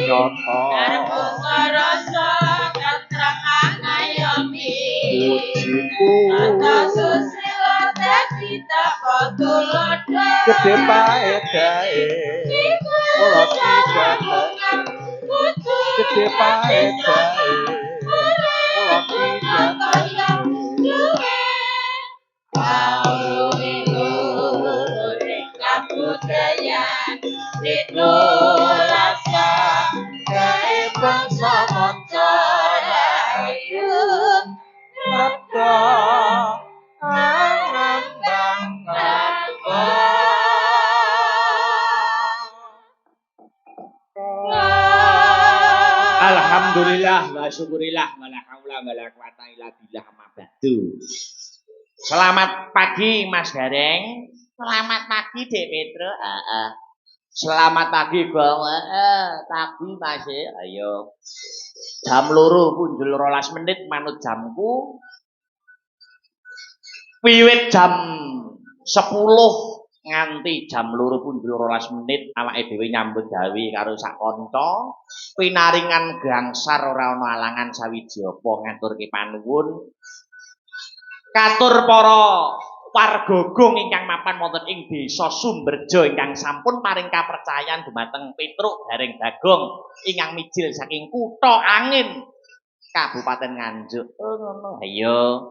nyata Karbuka rasa katrangan ayomi pujiku Tata susila dadi tapa tulodo gede paedae kula kijatan gede paedae kula kijatan kabudayan itu rasa gawe bangsa manca rayu Rata ngambang Alhamdulillah wa syukurillah wala haula wala quwata illa billah ma ba'du. Selamat pagi Mas Gareng. Selamat pagi Dek Petro. Selamat pagi Bang. Pagi Mas. Ayo. Jam 2 punjul 12 menit manut jamku. Wiwit jam 10 nganti jam 2 punjul 12 menit awake dhewe nyambut gawe karo sak kanca. Pinaringan gangsar ora ana alangan sawiji apa ngaturke panuwun. Katur para wargagung ingkang mapan wonten ing Desa Sumberjo ingkang sampun paring kapercayan dumateng Petruk Gareng Bagong ingkang mijil saking Kutha Angin Kabupaten Nganjuk. Oh ngono. Ayo.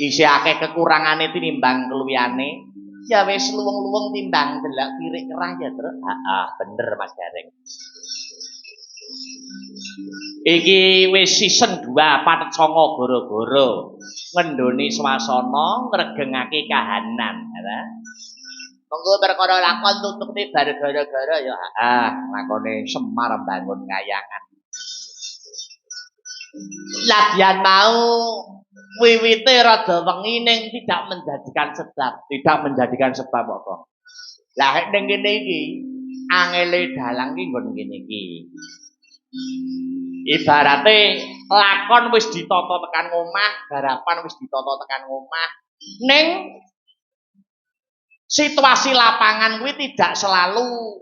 Isih akeh kekurangane tinimbang keluyane. Ya wis luwung-luwung timbang delak pirik kerah ya, Truk. Bener Mas Gareng. Iki wis season 2 patet songo goro-goro ngendoni swasana ngregengake kahanan ya. Monggo perkara lakon tutupne bar gara-gara ya lakone Semar Bangun Kayangan. Latihan mau wiwite rada wengi ning tidak menjadikan sebab apa. Lah ning kene iki angele dalang iki nggon kene iki. Ibarate lakon wis ditata tekan omah, garapan wis ditata tekan omah. Ning situasi lapangan kuwi tidak selalu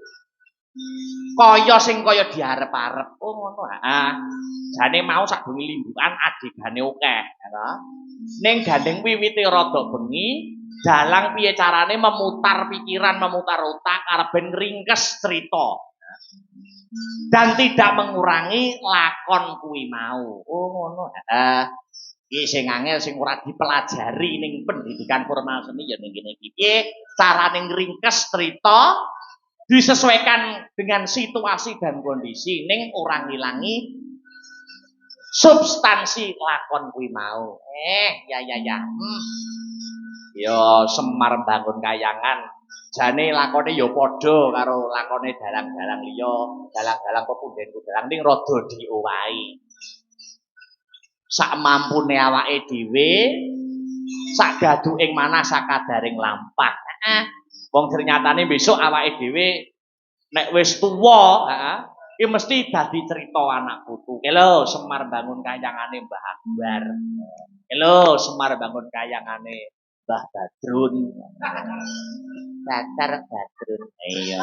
kaya sing kaya diarep-arep. Oh ngono. Jane mau sak bengi limbukan adegane akeh, ya. Ning gandeng wiwite rada bengi, dalang piye carane memutar pikiran, memutar otak arep ben ngringkes cerita. Dan tidak mengurangi lakon kuwi mau. Oh ngono. Iki sing angel sing ora dipelajari ning pendidikan formal seni ya ning kene iki. Piye carane ngringkes cerita disesuaikan dengan situasi dan kondisi ning ora ngilangi substansi lakon kuwi mau. Ya. Yo Semar Bangun Kayangan. Jane lakone ya padha karo lakone dalang-dalang liya, dalang-dalang pepunden dalang ning rada diowahi. Sak mampune awake dhewe, sak gaduking manah sakadaring lampah. Wong ternyatane besok awake dhewe nek wis tuwa, iki mesti dadi cerita anak putu. Lho Semar Bangun Kayangane Mbah Akbar. Lho Semar Bangun Kayangane Mbah Badrun. Datar Badrun. Iya.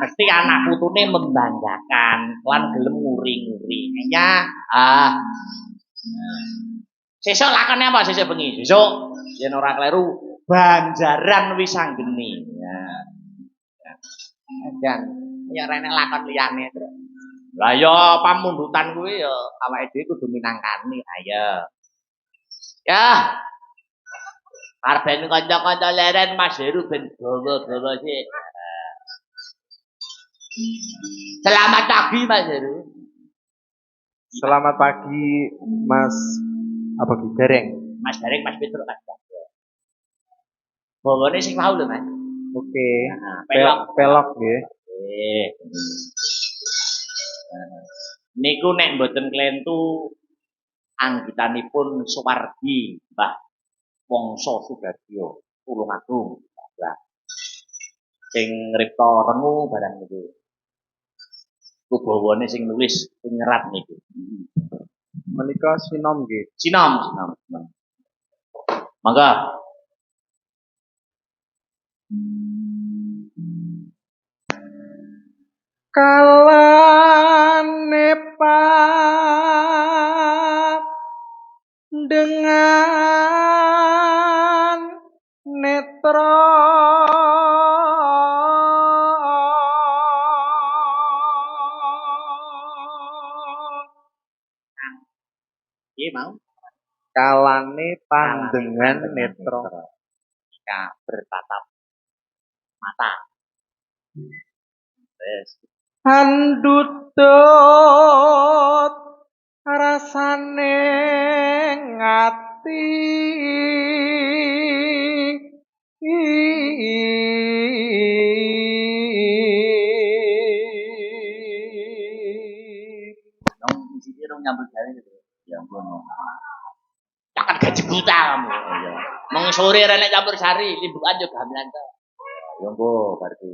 Mesti anak putune membanggakan, lan gelem nguri-nguri. Ya. Sesuk lakone apa sesuk bengi? Sesuk yen ora kleru Banjaran Wisanggeni. Ya. Dan ya rene lakon liyane, Tru. Lah ya pamundutan kuwi ya awake dhewe kudu minangkani. Ayo. Ya. Arep ben kanca-kanca leren Mas Heru ben gawa-gawa sik. Selamat pagi Mas Heru. Selamat pagi Mas apa ki Gareng? Mas Gareng, Mas Petruk, Mas. Bawane sing mau lho, Mas. Oke. Pelok nggih. Niku nek mboten klentu anggitanipun Suwardi Mbah Wangsa Sudarjo Tulungagung. Sing ngripta rengu barang niku. Kubawane sing nulis penyerat niku. Menika sinom nggih. Sinom. Mangga. kalane dengan netra Iya mau. kalane pandengan netra Jika bertatap mata. Terus. handutut rasane ngati Dong di sini dong nyambut gawe gitu. Ya ampun. Takkan gaji buta kamu. Iya. Mong sore rene campur sari, limbukan yo gamelan to. Ya engko berarti.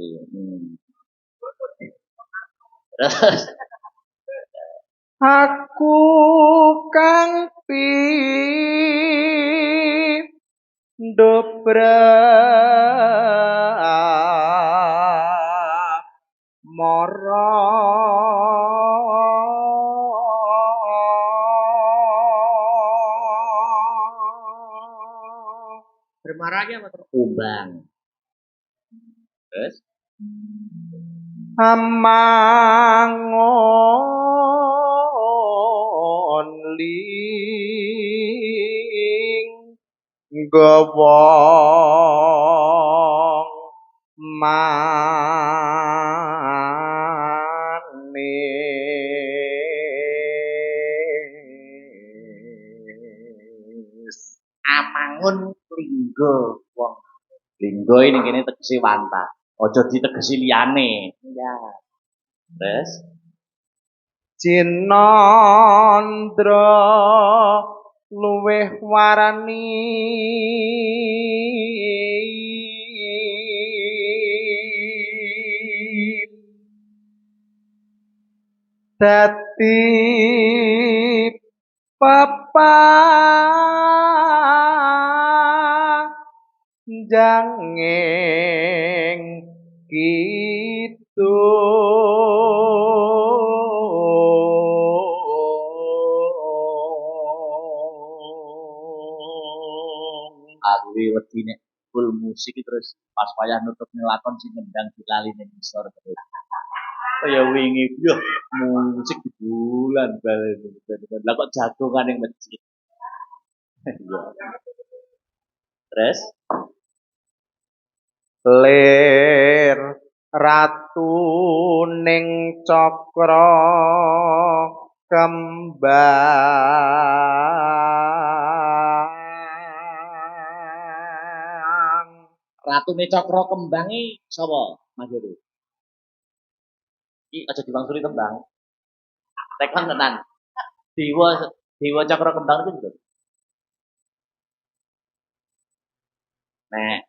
Terus aku kang dobrak mara bermarahnya apa terus? Kumbang. Terus amangon ling gawang manis amangun linggo wong. Linggo ini kene tegese wanta. Aja ditegesi liyane. Ya. Terus Cinandra luweh warani dadi papa jangeng aku wedi nek full musik terus pas wayah nutup nelakon sing ngendang dilaline ngisor terus. Kaya wingi yo musik di bulan balen. Lah kok jagongan ning masjid. Terus ler ratu ning cakra kembang ratune cakra kembang iki sapa Mas Heru? Iki aja diwangsuli tembang. Tekon tenan. Dewa Dewa cakra kembang itu juga. Nek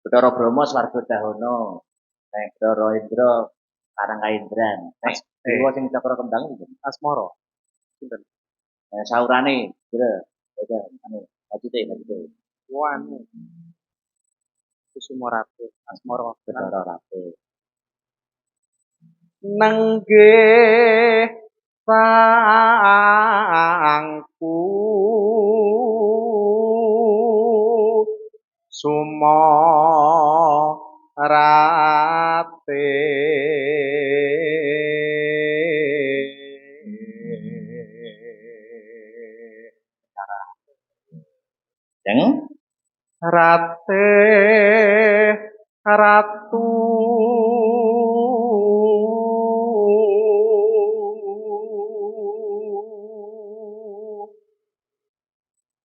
Bathara Brahma Swarga Dahono. Nek Bathara Indra Karangkaindran. Nek Dewa sing cakra kembang itu asmara sinten saurane kira ya anu maksudnya wanu Kusuma Ratu asmara Bathara Ratu. nenggih sangku sumo rate Yang rate ratu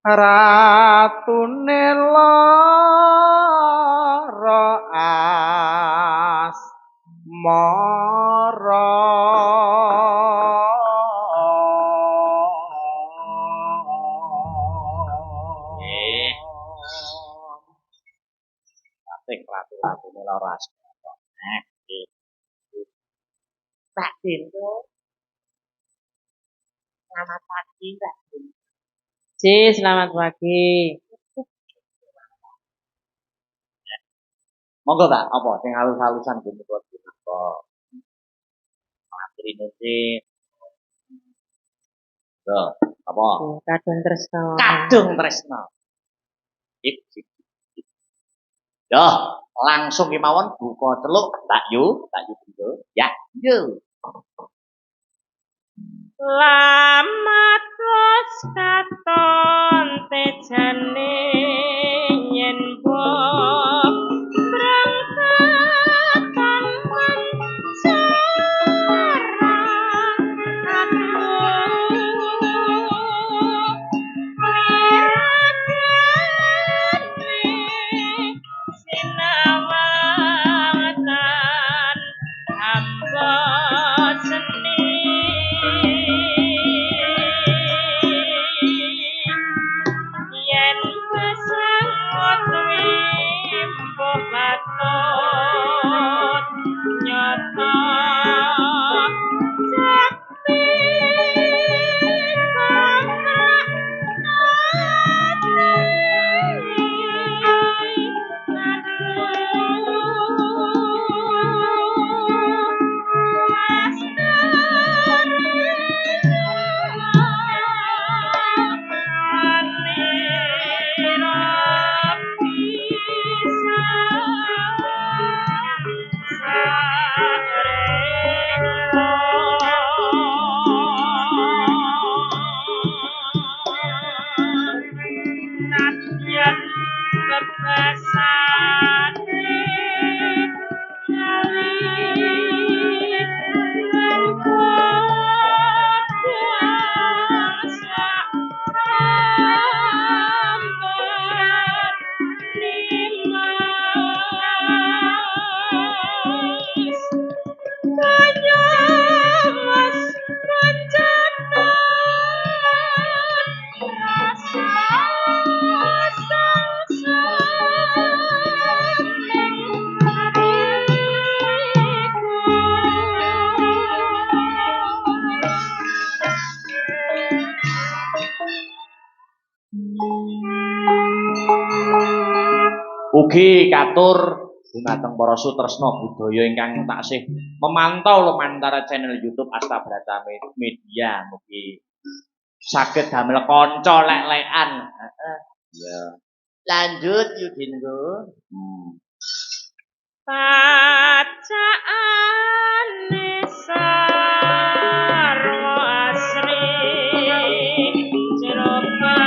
ratune lara asmara ratu-ratune lara asmara. Pak Dinto. Selamat pagi, Mbak. Selamat pagi. Monggo Kak, apa sing halus-halusan gitu buat kita. asline sih. Loh, apa? Kadung tresno. Kadung tresno. Sip, sip, sip. Yo, langsung kemawon buka celuk tak yu dulu. Ya, yo. Lamat los katon tejane yen mbok brangkatan mencarang aduh sinawatan hamba seni yen pesang wimbo batot nyata jakti Ugi katur dumateng para sutresna budaya ingkang taksih memantau lumantar channel YouTube Asta Brata Media. Mugi saged damel kanca lek-lekan. Heeh. Ya. Lanjut Yudingo. Pacaane sarwa asri jeroba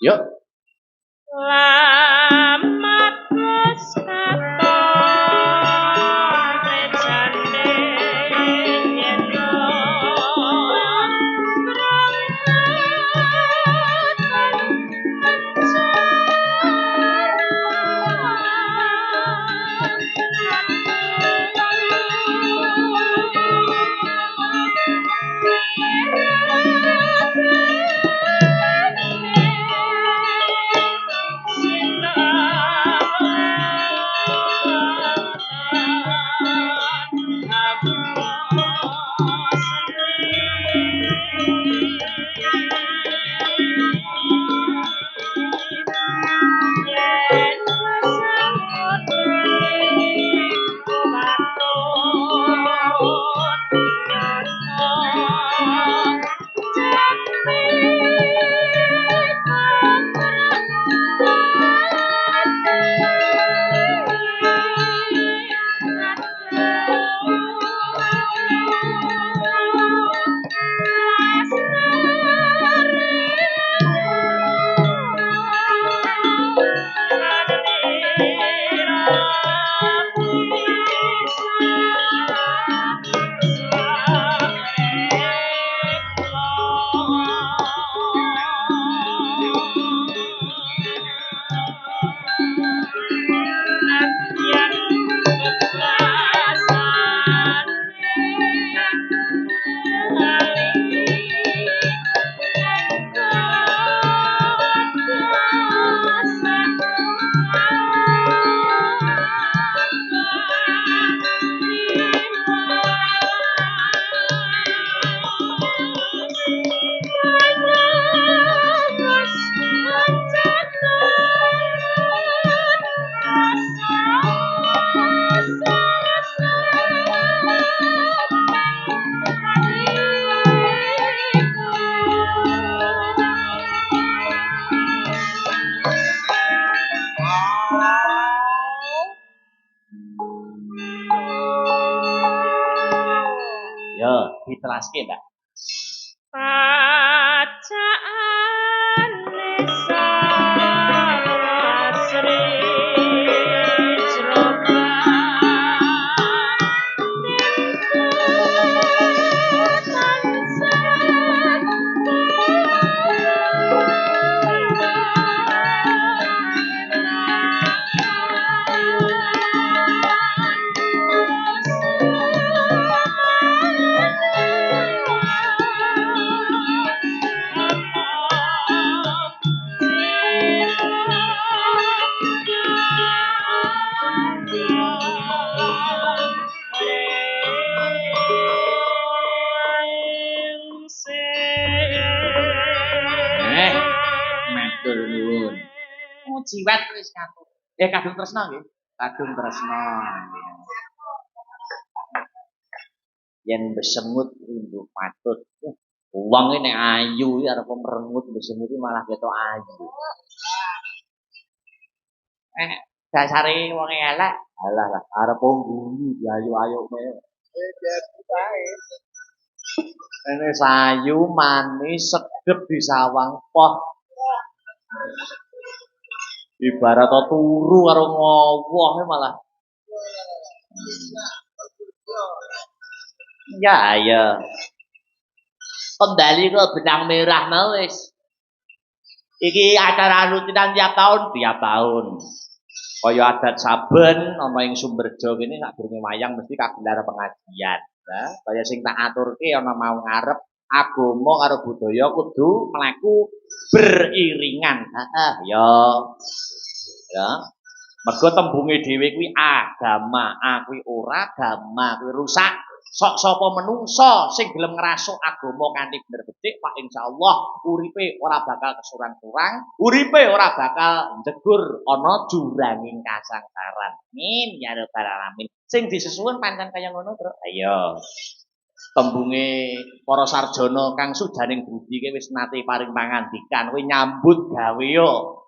Yuk. Lamat wis katon rejane yen ditelaske, Mbak. Bacaan Sarwasri Matur nuwun. Jiwat wis ngatur. Kadung tresna nggih. Kadung tresna. Yen besemut rindu patut. Wong iki nek ayu iki arep merengut besemut iki malah ketok ayu. Dasare wong elek, alah lah arep ngguni diayu-ayu wae. Ini sayu, manis, sedep disawang poh. Ibarat turu karo ngowoh malah. Ya. Kembali ke benang merah mau wis. Iki acara rutinan tiap tahun. Kaya adat saben ana ing Sumberjo kene sak durunge wayang mesti kagelar pengajian. Nah, kaya sing tak aturke ana mau ngarep agama karo budaya kudu mlaku beriringan. Ya. Mergo tembunge dhewe kuwi agama, kuwi ora agama, kuwi rusak. Sok sapa menungso sing gelem ngrasuk agama kanthi bener becik, Pak insyaallah uripe ora bakal kesurang-surang, uripe ora bakal njegur ana juranging kasangsaran. Amin ya rabbal alamin. Sing disesuwun pancen kaya ngono, Tru. Ayo. Tembunge para sarjana kang sudaning budi ki wis nate paring pangandikan, kowe nyambut gawe yo.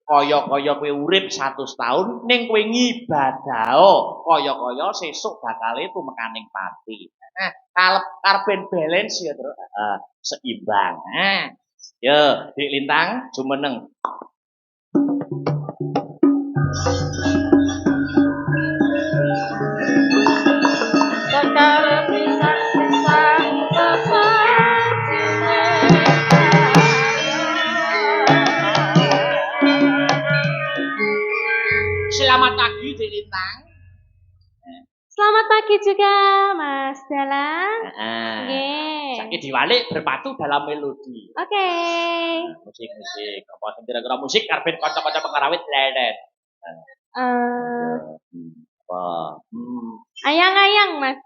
Kaya-kaya kowe urip 100 tahun ning kowe ngibadah kaya-kaya sesuk bakale tumekaning pati. Nah, karepen balance ya, Tru. Seimbang. Yo, Dik Lintang jumeneng. Sekar pisang-pisang Selamat pagi, Dik Lintang. Selamat pagi juga, Mas Dalang. Nggih. Saiki diwalik berpatu dalam melodi. Oke. Musik. Apa sing kira-kira musik karepen kanca-kanca pengarawit leden. Apa? Ayang-ayang, Mas.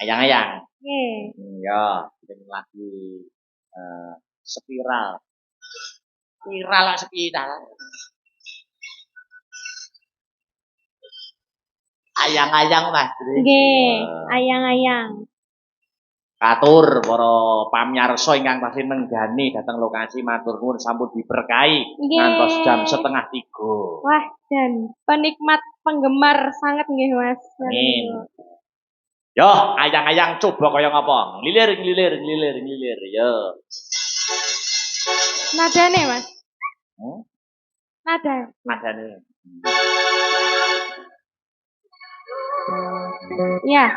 Ayang-ayang. Nggih. Ya, sing lagi spiral. Spiral spiral. Ayang-ayang Mas. Nggih, ayang-ayang. Katur para pamirsa ingkang tasih nenggani dateng lokasi matur nuwun sampun diberkahi ngantos jam 2:30. Wah, dan penikmat penggemar sangat nggih, Mas. Amin. Yo, ayang-ayang coba kaya ngapa? Nglilir. Yo. Nadane, Mas. Nadane. Ya.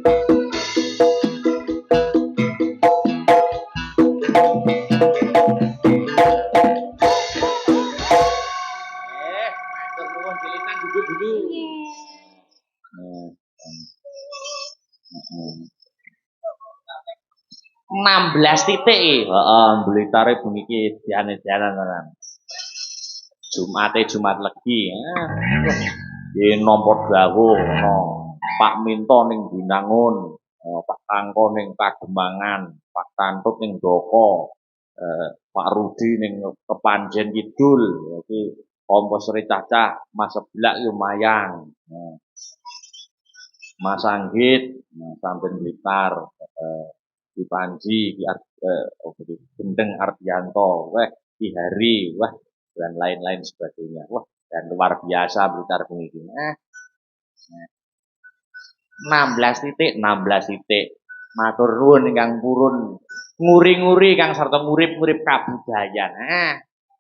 matur nuwun Cilitan duduk dulu. Enam belas titik Blitar buniki diane-dianan. Jumat Legi. Nggih nampa dawuh ana Pak Minto ning Binangun, Pak Tangko ning Pademangan, Pak Tantut ning Doko, Pak Rudi ning Kepanjen Kidul. Iki komposere cacah Mas Seblak yo Mayang. Mas Anggit sampeyan Blitar, Ki Panji, Gendeng Ardianto, Ki Hari, dan lain-lain sebagainya. Dan luar biasa Blitar buniki. 16 titik. Matur nuwun ingkang purun nguri-nguri kang sarta ngurip-ngurip kabudayan.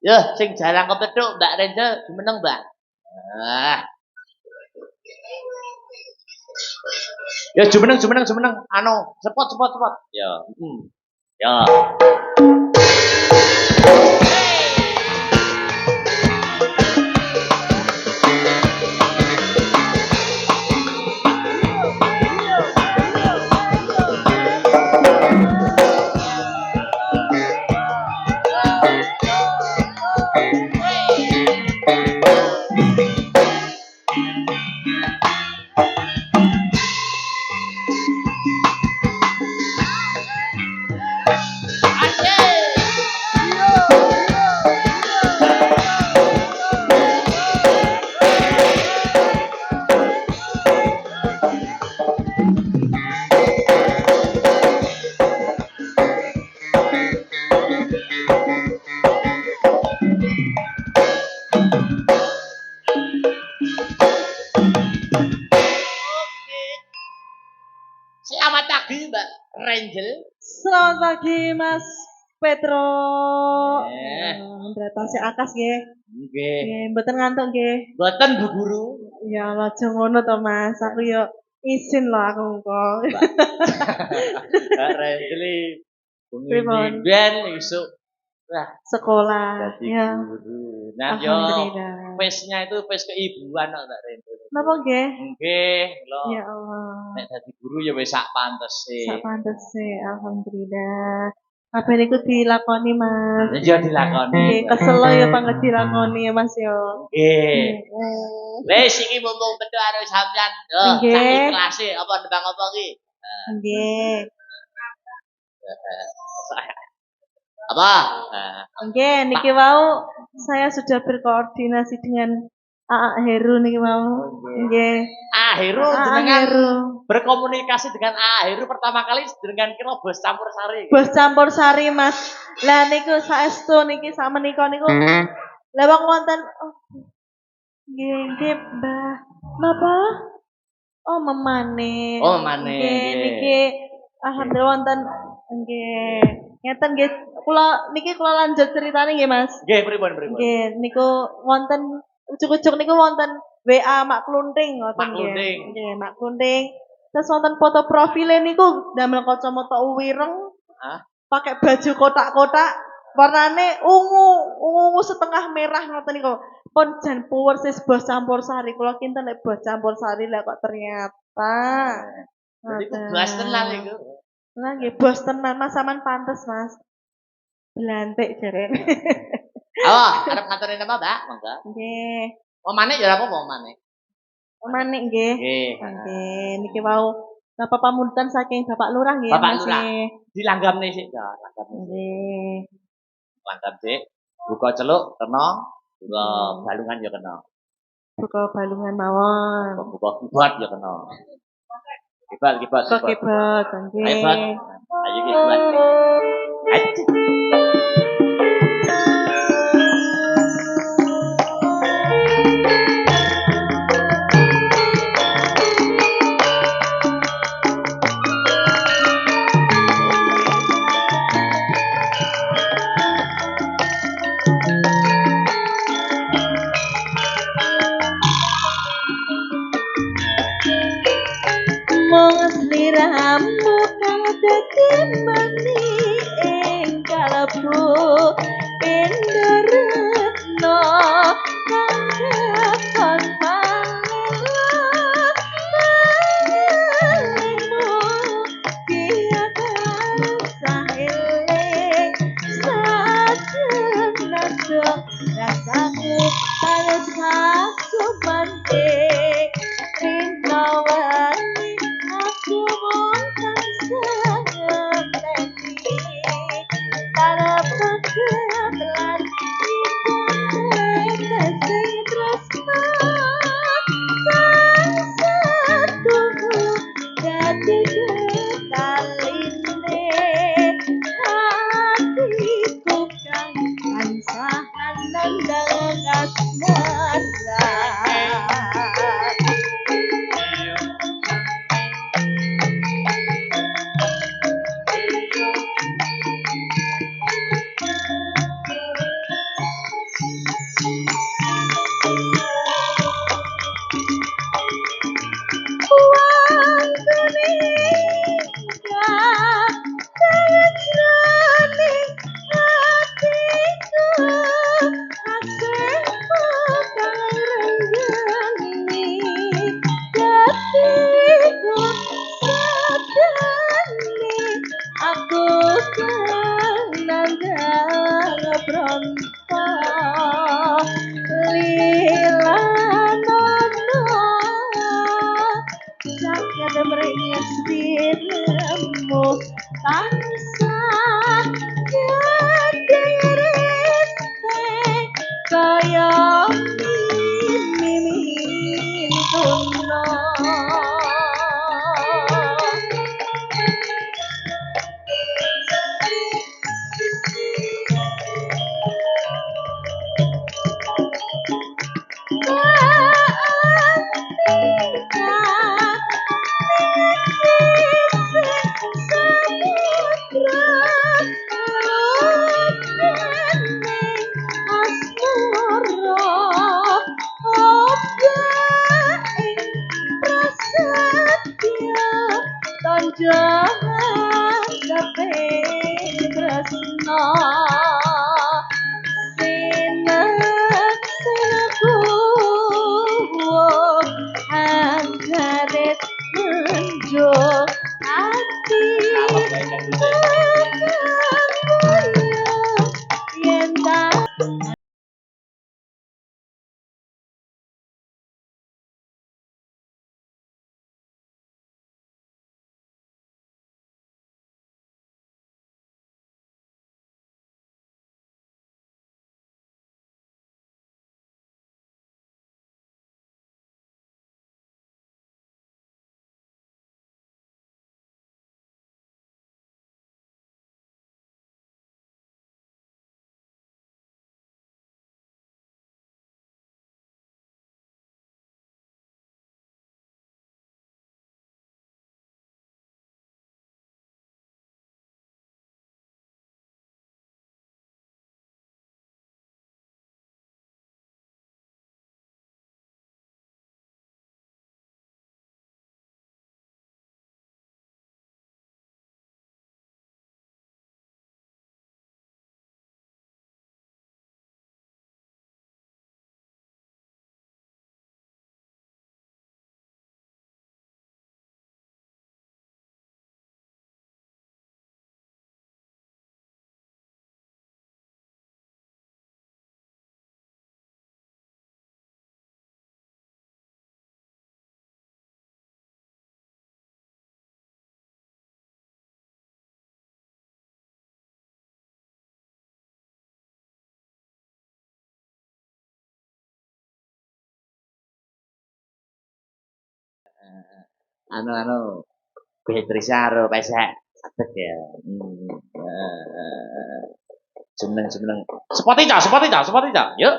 Yo sing jarang kepethuk Mbak Renjo jumeneng, Mbak. Ya jumeneng. Anu, cepot. Ya. Ya. Selamat pagi Mbak Renjel. Selamat pagi Mas Petro. Beratan si Akas nggih. Nggih. Nggih, mboten ngantuk nggih. Mboten Bu Guru. Ya Allah, aja ngono to Mas. Aku yo izin lho aku engko. Mbak Renjel bengi ben esuk sekolah. jadi Ya. guru. Nah yo face-nya itu face keibuan kok Mbak Renjel. Napa nggih? Nggih, lho. Ya Allah. Nek dadi guru ya wis sak pantese. Sak pantese, alhamdulillah. Apa niku dilakoni Mas? Ya dilakoni. Nggih, kesel ya banget dilakoni ya Mas yo. Nggih. Wis iki mumpung betul karo sampean. Yo, sak ikhlase apa nembang apa iki? Nggih. Apa? Nggih, niki wau saya sudah berkoordinasi dengan AA Heru niki wau. Nggih. Heru jenengan berkomunikasi dengan AA Heru pertama kali dengan kira Bos Campur Sari. Bos Campur Sari, Mas. Lah niku saestu niki sak menika niku. Lah wong wonten nggih, Mbah. Napa? Oh, memane. Oh, memane. Nggih, niki alhamdulillah wonten nggih. Ngeten nggih. Kula lanjut ceritane nggih, Mas. Nggih, pripun. Nggih, niku wonten ujug-ujug niku wonten WA Mak Klunting ngoten nggih. Nggih, Mak Klunting. Terus wonten foto profile niku damel kacamata uwireng. Pakai baju kotak-kotak, warnane ungu setengah merah ngoten niku. Pun jan persis Bos Campur Sari. Kula kinten nek Bos Campur Sari lah kok ternyata. Jadi bos tenan niku. Lah nggih bos tenan, Mas sampean pantes, Mas. Blantik jarene. Arep ngaturin apa, Mbak? Monggo. Nggih. Omane ya apa omane? Omane nggih. Nggih. Niki wau napa pamunten saking Bapak Lurah nggih. Bapak Lurah. Dilanggamne sik, ya, nggih. Langgam sik. Buka celuk kena, buka balungan ya kena. Buka balungan mawon. Buka kibat ya kena. Kibat. Buka kibat, nggih. Ayo kibat. rasaku terasa sumantik rinawani aku mongkang sengeteni tanah pekelan kasih tresna kang setuhu dadi kekaline hatiku kang tansah nandang asmara. Aku kan nandang berontak lila nono sakit meringis dirimu tansah kediriste kaya mimin tuno. Jangan sampai tresno sinek sineku anggaret menjo hati yen tak anu Beatrice karo pesek saged ya. Seneng. Sepoti cah. Yuk.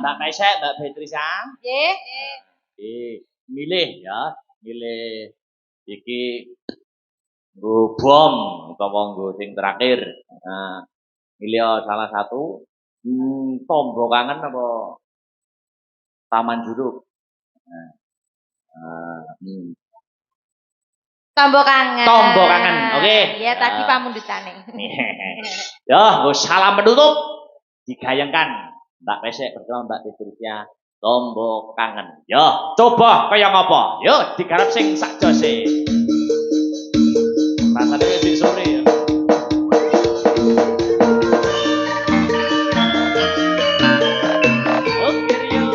Mbak Pesek, Mbak Beatrice. nggih. milih ya, milih iki nggo bom utawa nggo sing terakhir. Nah, milih salah satu Tombo Kangen apa Taman Juruk. Tombo Kangen. Tombo Kangen, oke. Iya tadi pamundutane. Ya, nggo salam penutup digayangkan Mbak Pesek bersama Mbak Patricia. Tombo Kangen. Yo, coba kaya ngapa? Yo, digarap sing sakjose. Rasane wis sore ya. Oke, Rio.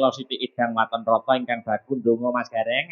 Mila Siti Idang Waton Rata ingkang bagun donga Mas Gareng.